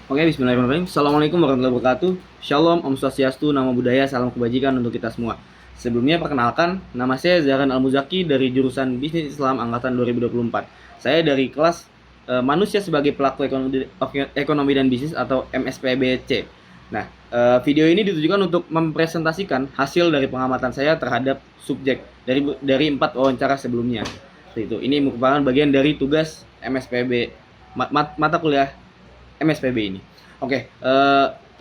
Oke, bismillahirrahmanirrahim. Assalamualaikum warahmatullahi wabarakatuh. Shalom, Om Swastiastu, nama budaya, salam kebajikan untuk kita semua. Sebelumnya perkenalkan, nama saya Zahran Al-Muzaki dari jurusan Bisnis Islam Angkatan 2024. Saya dari kelas Manusia sebagai Pelaku Ekonomi dan Bisnis atau MSPBC. Nah, video ini ditujukan untuk mempresentasikan hasil dari pengamatan saya terhadap subjek dari 4 wawancara sebelumnya. Itu. Ini merupakan bagian dari tugas MSPB mata kuliah MSPB ini. Oke,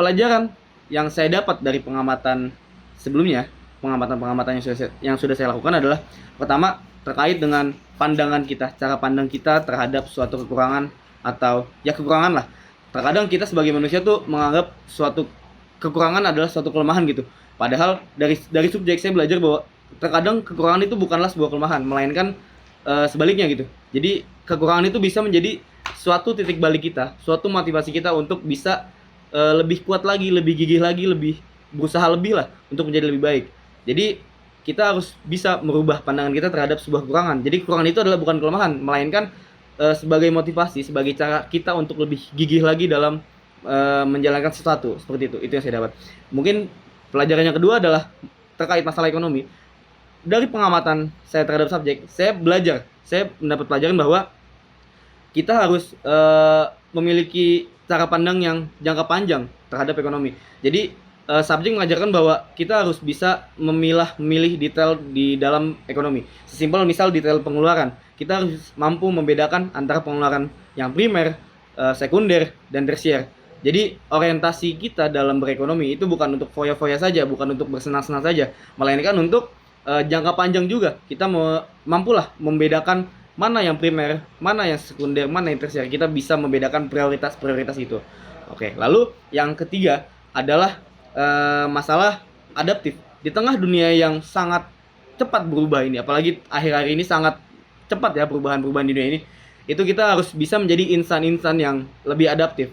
pelajaran yang saya dapat dari pengamatan sebelumnya, pengamatan-pengamatan yang sudah saya lakukan adalah pertama terkait dengan pandangan kita, cara pandang kita terhadap suatu kekurangan atau ya kekurangan lah. Terkadang kita sebagai manusia tuh menganggap suatu kekurangan adalah suatu kelemahan gitu. Padahal dari subjek saya belajar bahwa terkadang kekurangan itu bukanlah sebuah kelemahan, melainkan sebaliknya gitu. Jadi kekurangan itu bisa menjadi suatu titik balik kita, suatu motivasi kita untuk bisa lebih kuat lagi, lebih gigih lagi, lebih berusaha lebih lah untuk menjadi lebih baik. Jadi kita harus bisa merubah pandangan kita terhadap sebuah kekurangan. Jadi kekurangan itu adalah bukan kelemahan, melainkan sebagai motivasi, sebagai cara kita untuk lebih gigih lagi dalam menjalankan sesuatu. Seperti itu yang saya dapat. Mungkin pelajaran yang kedua adalah terkait masalah ekonomi. Dari pengamatan saya terhadap subjek, saya mendapat pelajaran bahwa kita harus memiliki cara pandang yang jangka panjang terhadap ekonomi. Jadi subjek mengajarkan bahwa kita harus bisa memilih detail di dalam ekonomi. Sesimpel misal detail pengeluaran. Kita harus mampu membedakan antara pengeluaran yang primer, sekunder, dan tersier. Jadi orientasi kita dalam berekonomi itu bukan untuk foya-foya saja, bukan untuk bersenang-senang saja, melainkan untuk jangka panjang juga. Kita mampulah membedakan mana yang primer, mana yang sekunder, mana yang tersier. Kita bisa membedakan prioritas-prioritas itu. Oke, lalu yang ketiga adalah masalah adaptif. Di tengah dunia yang sangat cepat berubah ini, apalagi akhir-akhir ini sangat cepat ya perubahan-perubahan di dunia ini, itu kita harus bisa menjadi insan-insan yang lebih adaptif.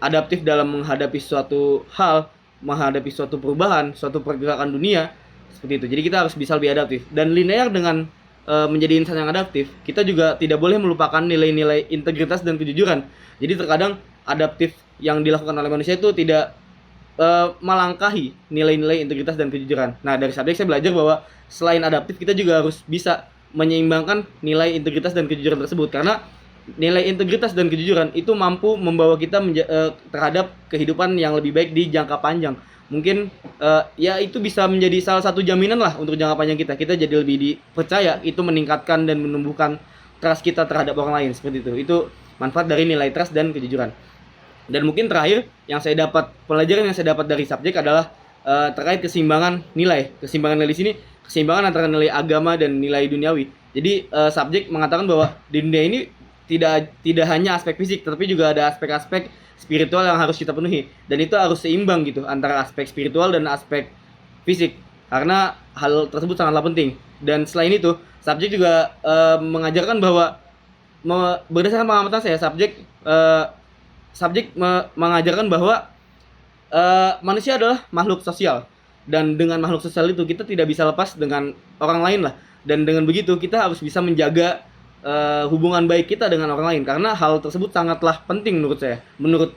Adaptif dalam menghadapi suatu hal, menghadapi suatu perubahan, suatu pergerakan dunia, seperti itu. Jadi kita harus bisa lebih adaptif. Dan linear dengan menjadi insan yang adaptif, kita juga tidak boleh melupakan nilai-nilai integritas dan kejujuran. Jadi terkadang adaptif yang dilakukan oleh manusia itu tidak melangkahi nilai-nilai integritas dan kejujuran. Nah, dari subjek saya belajar bahwa selain adaptif, kita juga harus bisa menyeimbangkan nilai integritas dan kejujuran tersebut, karena nilai integritas dan kejujuran itu mampu membawa kita terhadap kehidupan yang lebih baik di jangka panjang. Mungkin ya itu bisa menjadi salah satu jaminan lah untuk jangka panjang kita. Kita jadi lebih dipercaya, itu meningkatkan dan menumbuhkan trust kita terhadap orang lain, seperti itu. Itu manfaat dari nilai trust dan kejujuran. Dan mungkin terakhir pelajaran yang saya dapat dari subjek adalah terkait keseimbangan nilai. Keseimbangan nilai di sini keseimbangan antara nilai agama dan nilai duniawi. Jadi subjek mengatakan bahwa di dunia ini tidak hanya aspek fisik, tetapi juga ada aspek-aspek spiritual yang harus kita penuhi, dan itu harus seimbang gitu antara aspek spiritual dan aspek fisik, karena hal tersebut sangatlah penting. Dan selain itu, subjek juga mengajarkan bahwa berdasarkan pengamatan saya, subjek mengajarkan bahwa manusia adalah makhluk sosial, dan dengan makhluk sosial itu kita tidak bisa lepas dengan orang lain lah, dan dengan begitu kita harus bisa menjaga hubungan baik kita dengan orang lain, karena hal tersebut sangatlah penting menurut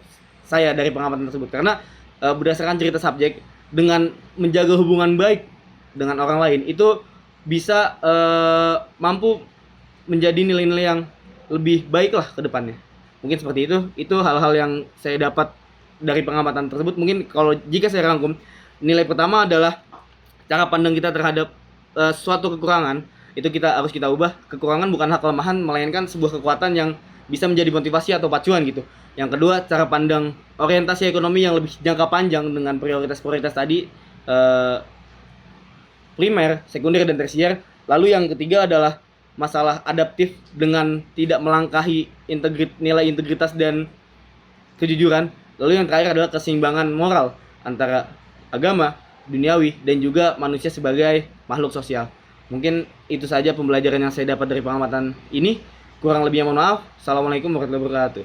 saya dari pengamatan tersebut. Karena berdasarkan cerita subjek, dengan menjaga hubungan baik dengan orang lain itu bisa mampu menjadi nilai-nilai yang lebih baik lah ke depannya. Mungkin seperti itu hal-hal yang saya dapat dari pengamatan tersebut. Mungkin kalau jika saya rangkum, nilai pertama adalah cara pandang kita terhadap suatu kekurangan. Itu harus kita ubah. Kekurangan bukanlah kelemahan, melainkan sebuah kekuatan yang bisa menjadi motivasi atau pacuan gitu. Yang kedua, cara pandang orientasi ekonomi yang lebih jangka panjang dengan prioritas-prioritas tadi, primer, sekunder, dan tersier. Lalu yang ketiga adalah masalah adaptif dengan tidak melangkahi nilai integritas dan kejujuran. Lalu yang terakhir adalah keseimbangan moral antara agama, duniawi, dan juga manusia sebagai makhluk sosial. Mungkin itu saja pembelajaran yang saya dapat dari pengamatan ini. Kurang lebihnya mohon maaf. Assalamualaikum warahmatullahi wabarakatuh.